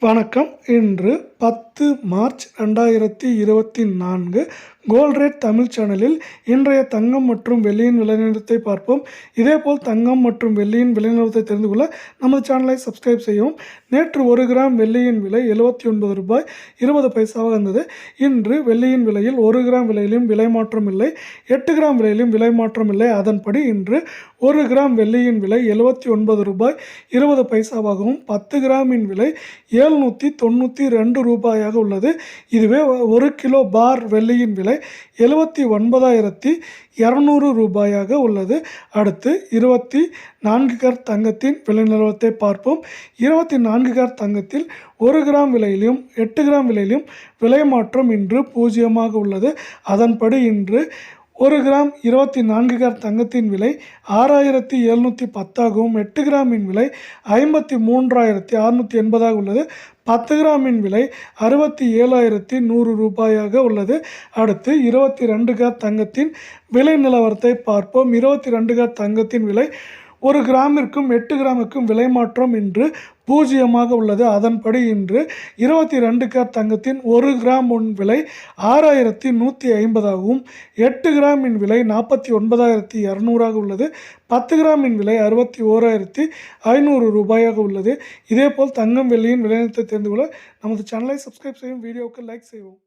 வணக்கம். இன்று 10 March 2024 gold rate Tamil சேனலில் இன்றைய தங்கம் மற்றும் வெள்ளியின் விலை நிலவரத்தை பார்ப்போம். இதேபோல் தங்கம் மற்றும் வெள்ளியின் விலை நிலவரத்தை தெரிந்து கொள்ள நமது சேனலை சப்ஸ்கிரைப் செய்யவும். நேற்று 1 கிராம் வெள்ளியின் விலை ரூபாய் 79 இருந்தது. இன்று வெள்ளியின் விலையில் 1 கிராம் விலையிலும் விலை மாற்றம் இல்லை, 8 கிராம் விலையிலும் விலை மாற்றம் இல்லை. அதன்படி இன்று 1 கிராம் வெள்ளியின் விலை ரூபாய் 79 10 கிராமின் விலை 792 ரூபாயாக உள்ளது. இதுவே 1 கிலோ பார் வெள்ளியின் விலை 79,200 ரூபாயாக உள்ளது. அடுத்து 24 கேரட் தங்கத்தின் விலை நிலவரத்தை பார்ப்போம். 24 கேரட் தங்கத்தில் 1 கிராம் விலையிலும் 8 கிராம் விலையிலும் விலை மாற்றம் இன்று 0 உள்ளது. அதன்படி இன்று 1 கிராம் 24 கேரட் தங்கத்தின் விலை 6,710 8 கிராமின் விலை 53,680 உள்ளது. 10 கிராமின் விலை 67,100 ரூபாயாக உள்ளது. அடுத்து 22 கேரட் தங்கத்தின் விலை நிலவரத்தை பார்ப்போம். 22 கேரட் தங்கத்தின் விலை 1 கிராமிற்கும் 8 கிராமுக்கும் விலை மாற்றம் இன்று 0 உள்ளது. அதன்படி இன்று 22 கேரட் தங்கத்தின் 1 கிராம் விலை 6,150 8 கிராமின் விலை 49,200 உள்ளது. 10 கிராமின் விலை 61,500 ரூபாயாக உள்ளது. இதேபோல் தங்கம் வெள்ளியின் விலை நிலவரத்தை தெரிந்து கொள்ள நமது சேனலை சப்ஸ்கிரைப் செய்யும், வீடியோவுக்கு லைக் செய்வோம்.